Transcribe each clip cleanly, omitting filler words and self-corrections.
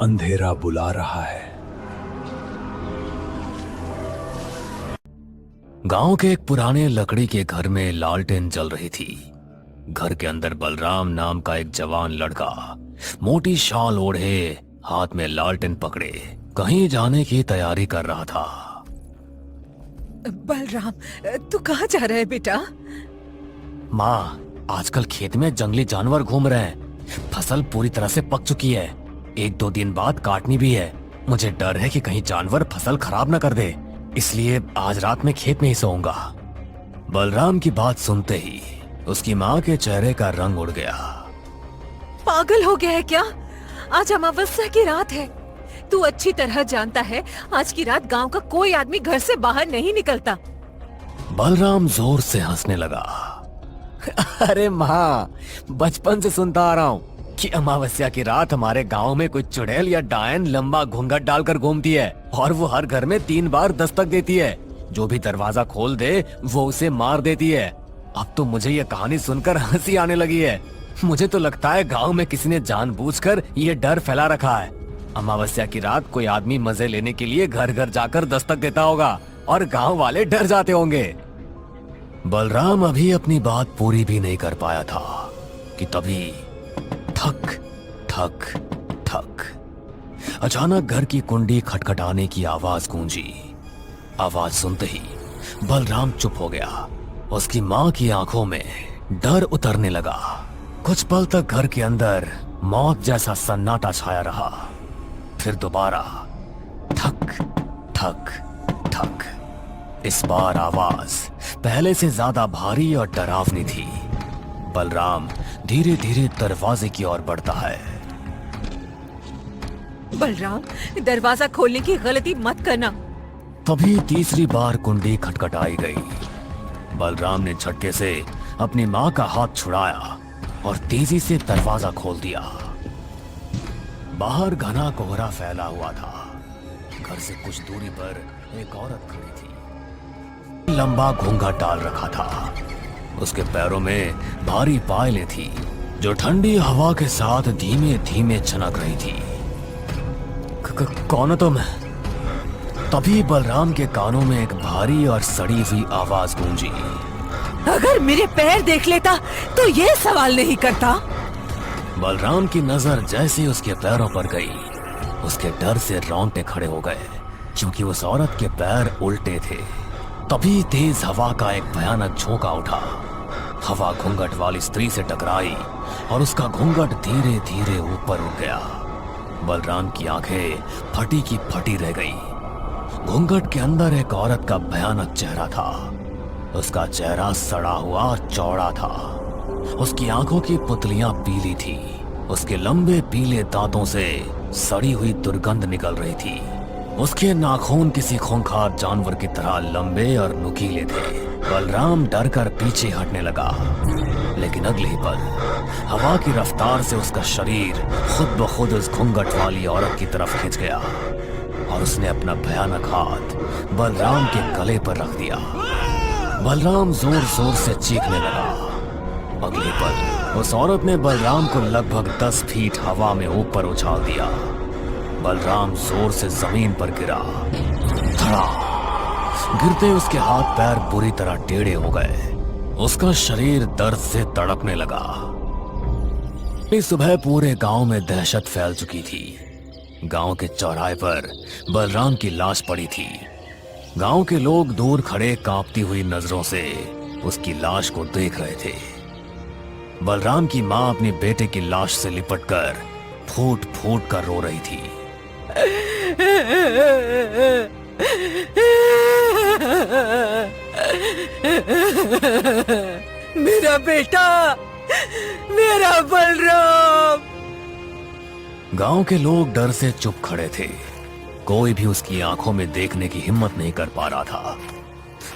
अंधेरा बुला रहा है। गांव के एक पुराने लकड़ी के घर में लालटेन जल रही थी। घर के अंदर बलराम नाम का एक जवान लड़का मोटी शाल ओढ़े हाथ में लालटेन पकड़े कहीं जाने की तैयारी कर रहा था। बलराम, तू कहाँ जा रहा है बेटा? माँ, आजकल खेत में जंगली जानवर घूम रहे हैं। फसल पूरी तरह से पक चुकी है। 1-2 दिन बाद काटनी भी है। मुझे डर है कि कहीं जानवर फसल खराब न कर दे, इसलिए आज रात में खेत में ही सोऊंगा। बलराम की बात सुनते ही उसकी माँ के चेहरे का रंग उड़ गया। पागल हो गया है क्या? आज अमावस्या की रात है। तू अच्छी तरह जानता है आज की रात गांव का कोई आदमी घर से बाहर नहीं निकलता। बलराम जोर से हंसने लगा। अरे माँ, बचपन से सुनता आ रहा हूँ कि अमावस्या की रात हमारे गांव में कोई चुड़ैल या डायन लंबा घूंघट डालकर घूमती है और वो हर घर में 3 बार दस्तक देती है। जो भी दरवाजा खोल दे वो उसे मार देती है। अब तो मुझे ये कहानी सुनकर हंसी आने लगी है। मुझे तो लगता है गांव में किसी ने जानबूझकर ये डर फैला रखा है। अमावस्या की रात कोई आदमी मजे लेने के लिए घर घर जाकर दस्तक देता होगा और गांव वाले डर जाते होंगे। बलराम अभी अपनी बात पूरी भी नहीं कर पाया था कि तभी ठक ठक ठक अचानक घर की कुंडी खटखटाने की आवाज गूंजी। आवाज सुनते ही बलराम चुप हो गया। उसकी माँ की आंखों में डर उतरने लगा। कुछ पल तक घर के अंदर मौत जैसा सन्नाटा छाया रहा। फिर दोबारा ठक ठक ठक। इस बार आवाज पहले से ज्यादा भारी और डरावनी थी। बलराम धीरे धीरे दरवाजे की ओर बढ़ता है। बलराम, दरवाजा खोलने की गलती मत करना। तभी तीसरी बार कुंडी खटखटाई गई। बलराम ने झटके से अपनी माँ का हाथ छुड़ाया और तेजी से दरवाजा खोल दिया। बाहर घना कोहरा फैला हुआ था। घर से कुछ दूरी पर एक औरत खड़ी थी। लंबा घूंघट डाल रखा था। उसके पैरों में भारी पायलें थी जो ठंडी हवा के साथ धीमे धीमे छनक रही थी। कौन हो तुम? तभी बलराम के कानों में एक भारी और सड़ी हुई आवाज गूंजी। अगर मेरे पैर देख लेता तो ये सवाल नहीं करता। बलराम की नजर जैसे उसके पैरों पर गई, उसके डर से रोंगटे खड़े हो गए क्योंकि उस औरत के पैर उल्टे थे। तभी तेज हवा का एक भयानक झोंका उठा। हवा घूंघट वाली स्त्री से टकराई और उसका घूंघट धीरे धीरे ऊपर उठ गया। बलराम की आंखें फटी की फटी रह गई। घूंघट के अंदर एक औरत का भयानक चेहरा था। उसका चेहरा सड़ा हुआ और चौड़ा था। उसकी आंखों की पुतलियां पीली थी। उसके लंबे पीले दांतों से सड़ी हुई दुर्गंध निकल रही थी। उसके नाखून किसी खूंखार जानवर की तरह लंबे और नुकीले थे। बलराम डर कर पीछे हटने लगा, लेकिन अगले ही पल हवा की रफ्तार से उसका शरीर खुद ब खुद उस घूंघट वाली औरत की तरफ खिंच गया और उसने अपना भयानक हाथ बलराम के गले पर रख दिया। बलराम जोर जोर से चीखने लगा। अगले पल उस औरत ने बलराम को लगभग 10 फीट हवा में ऊपर उछाल दिया। बलराम जोर से जमीन पर गिरा। धड़ा! गिरते उसके हाथ पैर बुरी तरह टेढ़े हो गए। उसका शरीर दर्द से तड़पने लगा। इस सुबह पूरे गांव में दहशत फैल चुकी थी। गांव के चौराहे पर बलराम की लाश पड़ी थी। गांव के लोग दूर खड़े कांपती हुई नजरों से उसकी लाश को देख रहे थे। बलराम की मां अपने बेटे की लाश से लिपटकर फूट फूट कर रो रही थी। मेरा बेटा, मेरा बलराम। गांव के लोग डर से चुप खड़े थे। कोई भी उसकी आंखों में देखने की हिम्मत नहीं कर पा रहा था।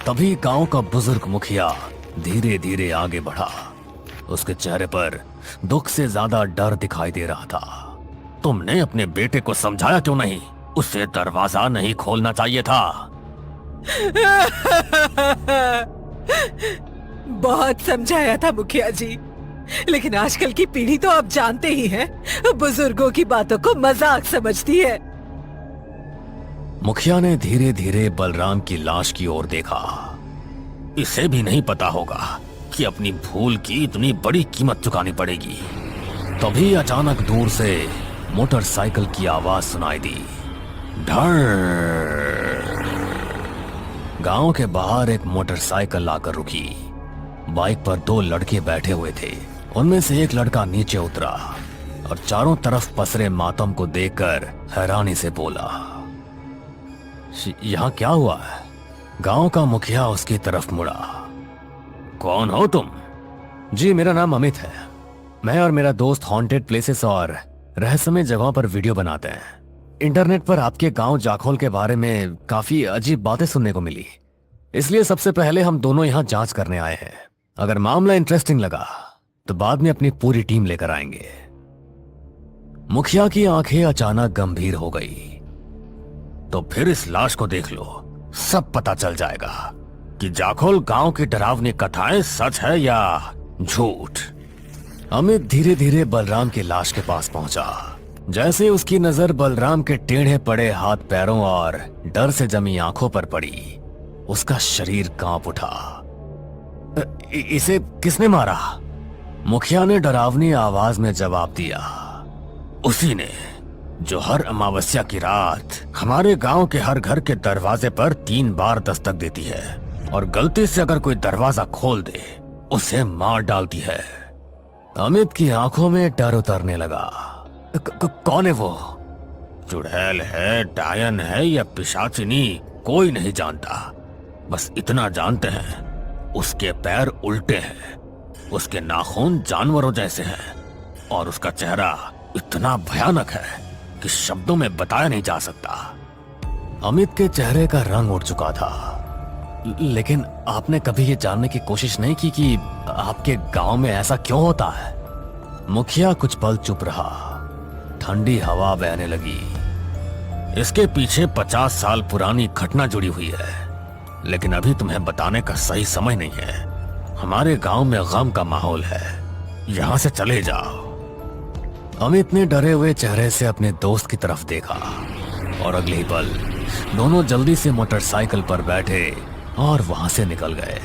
तभी गांव का बुजुर्ग मुखिया धीरे धीरे आगे बढ़ा। उसके चेहरे पर दुख से ज्यादा डर दिखाई दे रहा था। तुमने अपने बेटे को समझाया क्यों नहीं? उसे दरवाजा नहीं खोलना चाहिए था। बहुत समझाया था मुखिया जी, लेकिन आजकल की पीढ़ी तो आप जानते ही हैं, बुजुर्गों की बातों को मजाक समझती है। मुखिया ने धीरे धीरे बलराम की लाश की ओर देखा। इसे भी नहीं पता होगा कि अपनी भूल की इतनी बड़ी कीमत चुकानी पड़ेगी। तभी अचानक दूर से मोटरसाइकिल की आवाज सुनाई दी। धड़। गांव के बाहर एक मोटरसाइकिल आकर रुकी। बाइक पर दो लड़के बैठे हुए थे। उनमें से एक लड़का नीचे उतरा और चारों तरफ पसरे मातम को देखकर हैरानी से बोला, यहाँ क्या हुआ है? गांव का मुखिया उसकी तरफ मुड़ा। कौन हो तुम? जी, मेरा नाम अमित है। मैं और मेरा दोस्त हॉन्टेड प्लेसेस और रहस्यमय जगहों पर वीडियो बनाते हैं। इंटरनेट पर आपके गांव जाखोल के बारे में काफी अजीब बातें सुनने को मिली, इसलिए सबसे पहले हम दोनों यहाँ जांच करने आए हैं। अगर मामला इंटरेस्टिंग लगा तो बाद में अपनी पूरी टीम लेकर आएंगे। मुखिया की आंखें अचानक गंभीर हो गई। तो फिर इस लाश को देख लो, सब पता चल जाएगा कि जाखोल गांव की डरावनी कथाएं सच है या झूठ। अमित धीरे धीरे बलराम की लाश के पास पहुंचा। जैसे उसकी नजर बलराम के टेढ़े पड़े हाथ पैरों और डर से जमी आंखों पर पड़ी, उसका शरीर कांप उठा। इसे किसने मारा? मुखिया ने डरावनी आवाज में जवाब दिया। उसी ने जो हर अमावस्या की रात हमारे गांव के हर घर के दरवाजे पर 3 बार दस्तक देती है और गलती से अगर कोई दरवाजा खोल दे उसे मार डालती है। अमित की आंखों में डर उतरने लगा। कौन है वो? चुड़ैल है, डायन है या पिशाचिनी, कोई नहीं जानता। बस इतना जानते हैं उसके पैर उल्टे हैं, उसके नाखून जानवरों जैसे हैं और उसका चेहरा इतना भयानक है कि शब्दों में बताया नहीं जा सकता। अमित के चेहरे का रंग उड़ चुका था। लेकिन आपने कभी ये जानने की कोशिश नहीं की कि आपके गांव में ऐसा क्यों होता है? मुखिया कुछ पल चुप रहा। ठंडी हवा बहने लगी। इसके पीछे 50 साल पुरानी घटना जुड़ी हुई है, लेकिन अभी तुम्हें बताने का सही समय नहीं है। हमारे गांव में गम का माहौल है, यहां से चले जाओ। अमित ने डरे हुए चेहरे से अपने दोस्त की तरफ देखा और अगले ही पल दोनों जल्दी से मोटरसाइकिल पर बैठे और वहां से निकल गए।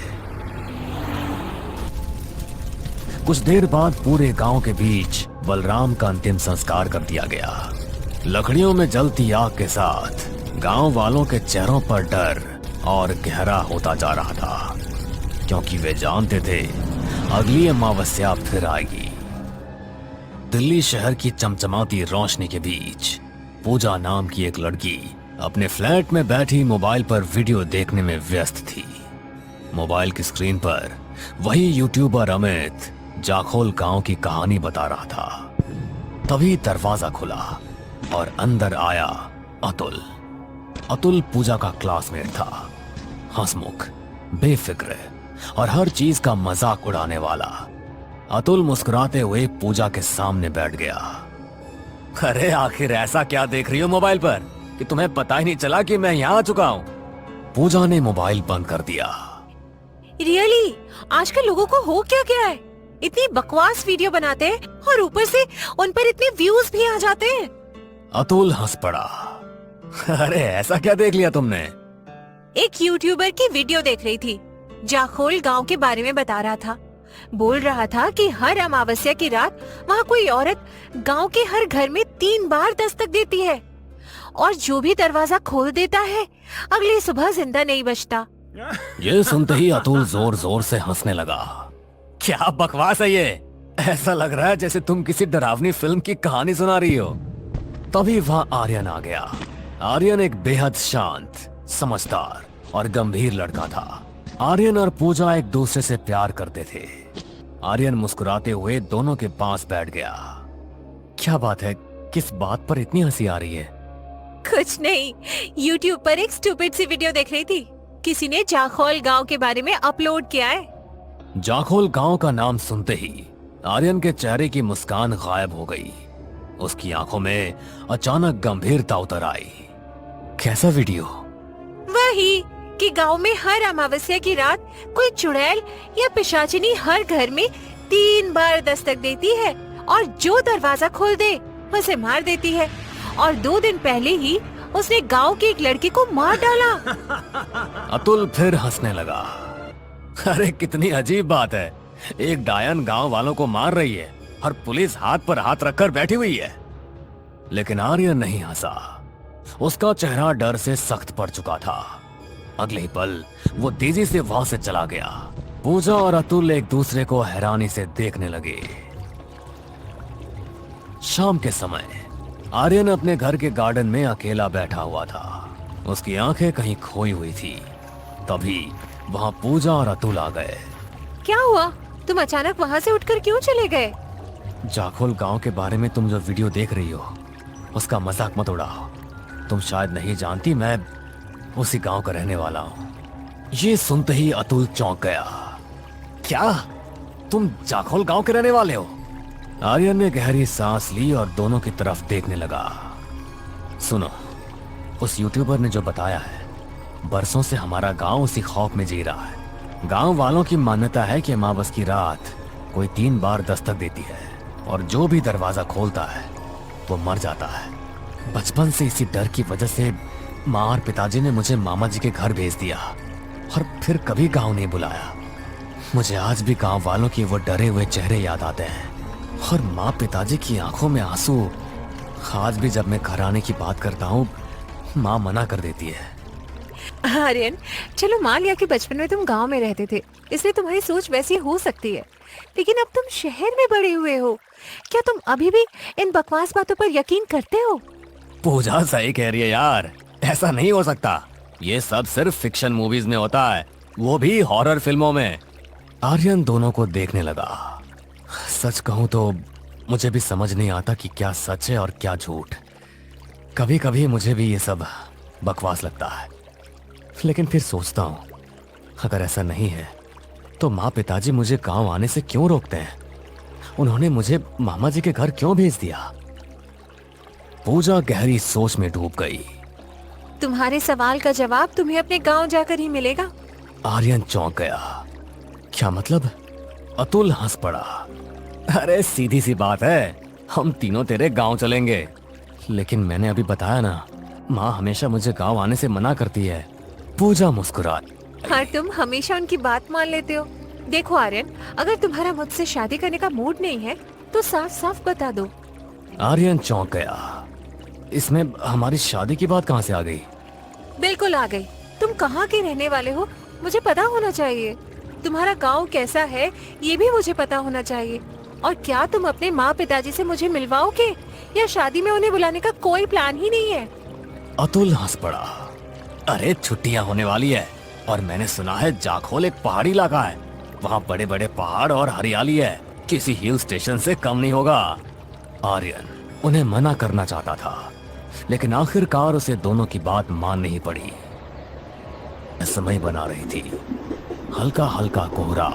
कुछ देर बाद पूरे गांव के बीच बलराम का अंतिम संस्कार कर दिया गया। लकड़ियों में जलती आग के साथ गांव वालों के चेहरों पर डर और गहरा होता जा रहा था, क्योंकि वे जानते थे अगली अमावस्या फिर आएगी। दिल्ली शहर की चमचमाती रोशनी के बीच पूजा नाम की एक लड़की अपने फ्लैट में बैठी मोबाइल पर वीडियो देखने में व्यस्त थी। मोबाइल की स्क्रीन पर वही यूट्यूबर अमित जाखोल गांव की कहानी बता रहा था। तभी दरवाजा खुला और अंदर आया अतुल। अतुल पूजा का क्लासमेट था, हंसमुख, बेफिक्र और हर चीज का मजाक उड़ाने वाला। अतुल मुस्कुराते हुए पूजा के सामने बैठ गया। अरे आखिर ऐसा क्या देख रही हो मोबाइल पर कि तुम्हें पता ही नहीं चला कि मैं यहाँ आ चुका हूँ? पूजा ने मोबाइल बंद कर दिया। रियली आजकल लोगों को हो क्या क्या है? इतनी बकवास वीडियो बनाते हैं और ऊपर से उन पर इतने व्यूज भी आ जाते हैं। अतुल हंस पड़ा। अरे ऐसा क्या देख लिया तुमने? एक यूट्यूबर की वीडियो देख रही थी, जाखोल गांव के बारे में बता रहा था। बोल रहा था कि हर अमावस्या की रात वहाँ कोई औरत गांव के हर घर में 3 बार दस्तक देती है और जो भी दरवाजा खोल देता है अगली सुबह जिंदा नहीं बचता। ये सुनते ही अतुल जोर जोर से हंसने लगा। क्या बकवास है ये? ऐसा लग रहा है जैसे तुम किसी डरावनी फिल्म की कहानी सुना रही हो। तभी वहाँ आर्यन आ गया। आर्यन एक बेहद शांत, समझदार और गंभीर लड़का था। आर्यन और पूजा एक दूसरे से प्यार करते थे। आर्यन मुस्कुराते हुए दोनों के पास बैठ गया। क्या बात है, किस बात पर इतनी हंसी आ रही है? कुछ नहीं, यूट्यूब पर एक स्टूपिड सी वीडियो देख रही थी। किसी ने जाखोल गांव के बारे में अपलोड किया है। जाखोल गांव का नाम सुनते ही आर्यन के चेहरे की मुस्कान गायब हो गई। उसकी आंखों में अचानक गंभीरता उतर आई। कैसा वीडियो? वही कि गांव में हर अमावस्या की रात कोई चुड़ैल या पिशाचिनी हर घर में 3 बार दस्तक देती है और जो दरवाजा खोल दे उसे मार देती है। और 2 दिन पहले ही उसने गांव की एक लड़की को मार डाला। अतुल फिर हंसने लगा। अरे कितनी अजीब बात है, एक डायन गांव वालों को मार रही है और पुलिस हाथ पर हाथ रखकर बैठी हुई है। लेकिन आर्यन नहीं हंसा। उसका चेहरा डर से सख्त पड़ चुका था। अगले ही पल वो तेजी से वहां से चला गया। पूजा और अतुल एक दूसरे को हैरानी से देखने लगे। शाम के समय आर्यन अपने घर के गार्डन में अकेला बैठा हुआ था। उसकी आंखें कहीं खोई हुई थी। तभी वहां पूजा और अतुल आ गए। क्या हुआ? तुम अचानक वहाँ से उठकर क्यों चले गए? जाखोल गांव के बारे में तुम जो वीडियो देख रही हो उसका मजाक मत उड़ाओ। तुम शायद नहीं जानती, मैं उसी गांव का रहने वाला हूँ। ये सुनते ही अतुल चौंक गया। क्या तुम जाखोल गांव के रहने वाले हो? आर्यन ने गहरी सांस ली और दोनों की तरफ देखने लगा। सुनो, उस यूट्यूबर ने जो बताया है, बरसों से हमारा गांव उसी खौफ में जी रहा है। गांव वालों की मान्यता है कि अमावस की रात कोई 3 बार दस्तक देती है और जो भी दरवाजा खोलता है वो मर जाता है। बचपन से इसी डर की वजह से माँ और पिताजी ने मुझे मामा जी के घर भेज दिया और फिर कभी गांव नहीं बुलाया। मुझे आज भी गांव वालों के वो डरे हुए चेहरे याद आते हैं और माँ पिताजी की आंखों में आंसू। आज भी जब मैं घर आने की बात करता हूँ, माँ मना कर देती है। आर्यन, चलो मान लिया कि बचपन में तुम गांव में रहते थे, इसलिए तुम्हारी सोच वैसी हो सकती है। लेकिन अब तुम शहर में बड़े हुए हो, क्या तुम अभी भी इन बकवास बातों पर यकीन करते हो? पूजा सही कह रही है यार, ऐसा नहीं हो सकता। ये सब सिर्फ फिक्शन मूवीज में होता है, वो भी हॉरर फिल्मों में। आर्यन दोनों को देखने लगा। सच कहूं तो मुझे भी समझ नहीं आता कि क्या सच है और क्या झूठ। कभी कभी मुझे भी ये सब बकवास लगता है, लेकिन फिर सोचता हूं अगर ऐसा नहीं है तो माँ पिताजी मुझे गांव आने से क्यों रोकते हैं? उन्होंने मुझे मामा जी के घर क्यों भेज दिया? पूजा गहरी सोच में डूब गई। तुम्हारे सवाल का जवाब तुम्हें अपने गांव जाकर ही मिलेगा। आर्यन चौंक गया। क्या मतलब? अतुल हंस पड़ा। अरे सीधी सी बात है, हम तीनों तेरे गांव चलेंगे। लेकिन मैंने अभी बताया ना, माँ हमेशा मुझे गांव आने से मना करती है। पूजा मुस्कुराई। हाँ, तुम हमेशा उनकी बात मान लेते हो। देखो आर्यन, अगर तुम्हारा मुझसे शादी करने का मूड नहीं है तो साफ साफ बता दो। आर्यन चौंक गया। इसमें हमारी शादी की बात कहाँ से आ गई? बिल्कुल आ गई। तुम कहाँ के रहने वाले हो मुझे पता होना चाहिए। तुम्हारा गांव कैसा है ये भी मुझे पता होना चाहिए। और क्या तुम अपने माँ पिताजी से मुझे मिलवाओगे या शादी में उन्हें बुलाने का कोई प्लान ही नहीं है? अतुल हंस पड़ा। अरे छुट्टियां होने वाली है और मैंने सुना है जाखोल एक पहाड़ी इलाका है। वहाँ बड़े बड़े पहाड़ और हरियाली है, किसी हिल स्टेशन से कम नहीं होगा। आर्यन उन्हें मना करना चाहता था, लेकिन आखिरकार उसे दोनों की बात माननी ही पड़ी। समय बना रही थी। हल्का हल्का कोहरा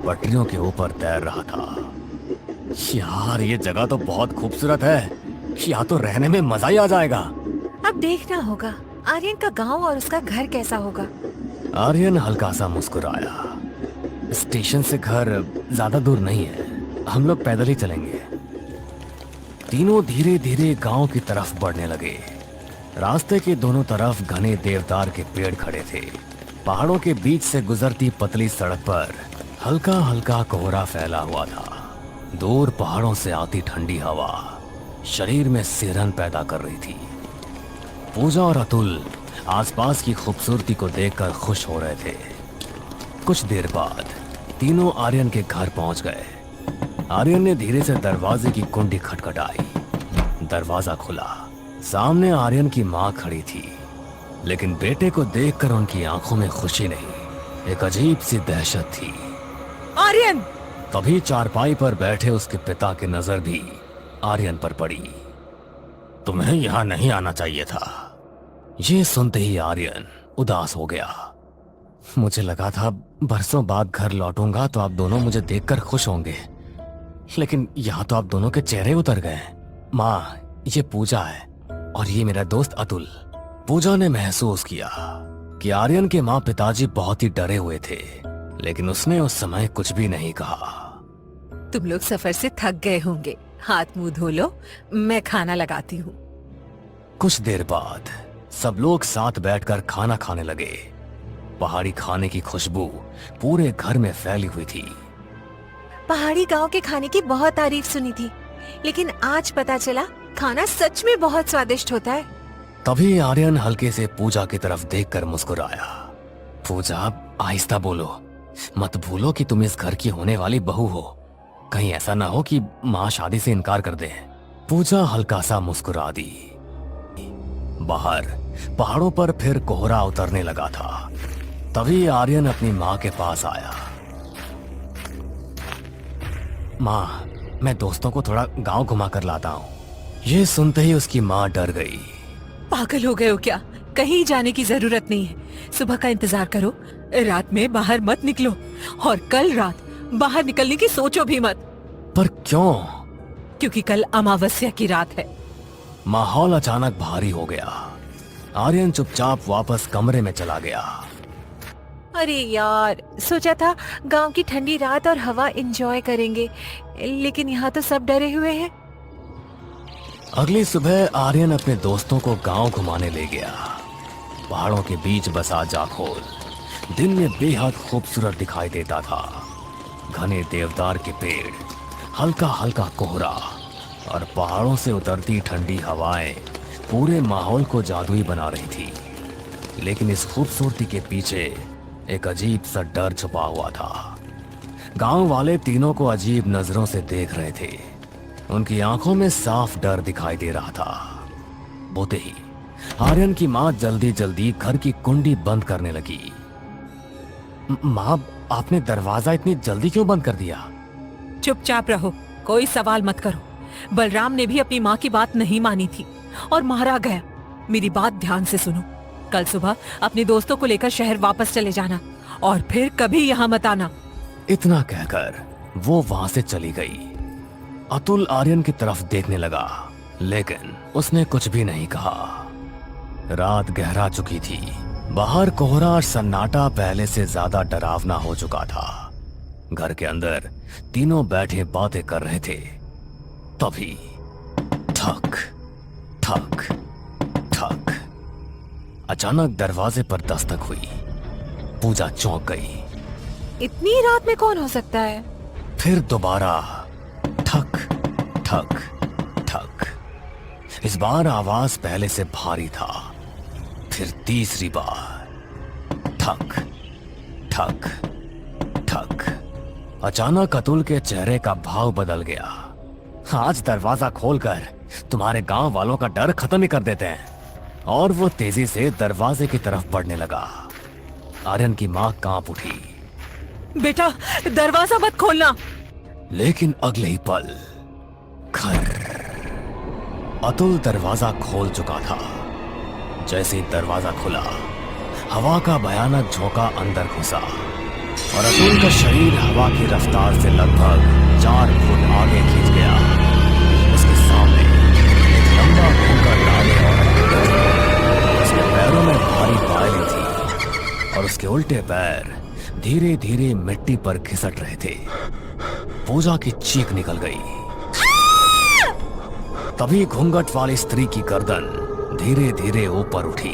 पटरियों के ऊपर तैर रहा था। यार ये जगह तो बहुत खूबसूरत है, यहाँ तो रहने में मजा ही आ जाएगा। अब देखना होगा आर्यन का गांव और उसका घर कैसा होगा। आर्यन हल्का सा मुस्कुराया। स्टेशन से घर ज्यादा दूर नहीं है, हम लोग पैदल ही चलेंगे। तीनों धीरे धीरे गांव की तरफ बढ़ने लगे। रास्ते के दोनों तरफ घने देवदार के पेड़ खड़े थे। पहाड़ों के बीच से गुजरती पतली सड़क पर हल्का हल्का कोहरा फैला हुआ था। दूर पहाड़ों से आती ठंडी हवा शरीर में सिहरन पैदा कर रही थी। पूजा और अतुल आसपास की खूबसूरती को देखकर खुश हो रहे थे। कुछ देर बाद तीनों आर्यन के घर पहुंच गए। आर्यन ने धीरे से दरवाजे की कुंडी खटखटाई। दरवाजा खुला। सामने आर्यन की माँ खड़ी थी, लेकिन बेटे को देखकर उनकी आंखों में खुशी नहीं, एक अजीब सी दहशत थी। आर्यन! तभी चारपाई पर बैठे उसके पिता की नजर भी आर्यन पर पड़ी। तुम्हें यहाँ नहीं आना चाहिए था। ये सुनते ही आर्यन उदास हो गया। मुझे लगा था बरसों बाद घर लौटूंगा तो आप दोनों मुझे देखकर खुश होंगे, लेकिन यहाँ तो आप दोनों के चेहरे उतर गए। माँ, ये पूजा है और ये मेरा दोस्त अतुल। पूजा ने महसूस किया कि आर्यन के माँ पिताजी बहुत ही डरे हुए थे, लेकिन उसने उस समय कुछ भी नहीं कहा। तुम लोग सफर से थक गए होंगे, हाथ मुंह धो लो, मैं खाना लगाती हूँ। कुछ देर बाद सब लोग साथ बैठकर खाना खाने लगे। पहाड़ी खाने की खुशबू पूरे घर में फैली हुई थी। पहाड़ी गांव के खाने की बहुत तारीफ सुनी थी, लेकिन आज पता चला खाना सच में बहुत स्वादिष्ट होता है। तभी आर्यन हल्के से पूजा की तरफ देखकर मुस्कुराया। पूजा, आहिस्ता बोलो, मत भूलो कि तुम इस घर की होने वाली बहू हो। कहीं ऐसा ना हो कि माँ शादी से इनकार कर दे। पूजा हल्का सा मुस्कुरा दी। बाहर पहाड़ों पर फिर कोहरा उतरने लगा था। तभी आर्यन अपनी माँ के पास आया। माँ, मैं दोस्तों को थोड़ा गांव घुमा कर लाता हूँ। ये सुनते ही उसकी माँ डर गई। पागल हो गए हो क्या? कहीं जाने की जरूरत नहीं है, सुबह का इंतजार करो, रात में बाहर मत निकलो, और कल रात बाहर निकलने की सोचो भी मत। पर क्यों? क्योंकि कल अमावस्या की रात है। माहौल अचानक भारी हो गया। आर्यन चुपचाप वापस कमरे में चला गया। अरे यार, सोचा था गांव की ठंडी रात और हवा एंजॉय करेंगे, लेकिन यहाँ तो सब डरे हुए हैं। अगली सुबह आर्यन अपने दोस्तों को गांव घुमाने ले गया। पहाड़ों के बीच बसा जाखोल दिन में बेहद खूबसूरत दिखाई देता था। घने देवदार के पेड़, हल्का हल्का कोहरा और पहाड़ों से उतरती ठंडी हवाएं पूरे माहौल को जादुई बना रही थी। लेकिन इस खूबसूरती के पीछे एक अजीब सा डर छुपा हुआ था। गांव वाले तीनों को अजीब नजरों से देख रहे थे। उनकी आंखों में साफ डर दिखाई दे रहा था। होते ही आर्यन की माँ जल्दी जल्दी घर की कुंडी बंद करने लगी। माँ, आपने दरवाजा इतनी जल्दी क्यों बंद कर दिया? चुपचाप रहो, कोई सवाल मत करो। बलराम ने भी अपनी माँ की बात नहीं मानी थी और मारा गया। मेरी बात ध्यान से सुनो, कल सुबह अपने दोस्तों को लेकर शहर वापस चले जाना और फिर कभी यहाँ मत आना। इतना कहकर वो वहां से चली गई। अतुल आर्यन की तरफ देखने लगा, लेकिन उसने कुछ भी नहीं कहा। रात गहरा चुकी थी। बाहर कोहरा और सन्नाटा पहले से ज्यादा डरावना हो चुका था। घर के अंदर तीनों बैठे बातें कर रहे थे। तभी ठक ठक ठक, अचानक दरवाजे पर दस्तक हुई। पूजा चौंक गई। इतनी रात में कौन हो सकता है? फिर दोबारा ठक ठक ठक। इस बार आवाज पहले से भारी था। फिर तीसरी बार ठक ठक ठक। अचानक अतुल के चेहरे का भाव बदल गया। आज दरवाजा खोलकर तुम्हारे गांव वालों का डर खत्म ही कर देते हैं। और वो तेजी से दरवाजे की तरफ बढ़ने लगा। आर्यन की मां कांप उठी। बेटा, दरवाजा मत खोलना। लेकिन अगले ही पल खर, अतुल दरवाजा खोल चुका था। जैसे ही दरवाजा खुला, हवा का भयानक झोंका अंदर घुसा और अतुल का शरीर हवा की रफ्तार से लगभग 4 फुट आगे खींच गया। उसके सामने एक लंबा घूंघट डाले औरत बैठी थी। उसके पैरों में भारी पायलें थी और उसके उल्टे पैर धीरे धीरे मिट्टी पर घिसट रहे थे। पूजा की चीख निकल गई। तभी घूंघट वाली स्त्री की गर्दन धीरे धीरे ऊपर उठी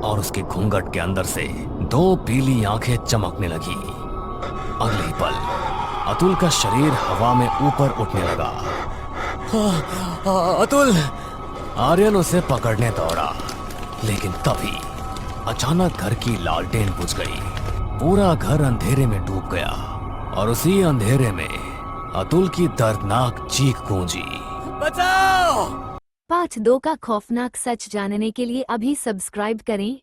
और उसके घूंघट के अंदर से 2 पीली आंखें चमकने लगी। अगले ही पल अतुल का शरीर हवा में ऊपर उठने लगा। अतुल! आर्यन उसे पकड़ने दौड़ा, लेकिन तभी अचानक घर की लालटेन बुझ गई। पूरा घर अंधेरे में डूब गया और उसी अंधेरे में अतुल की दर्दनाक चीख गूंजी। बचाओ! पार्ट 2 का खौफनाक सच जानने के लिए अभी सब्सक्राइब करें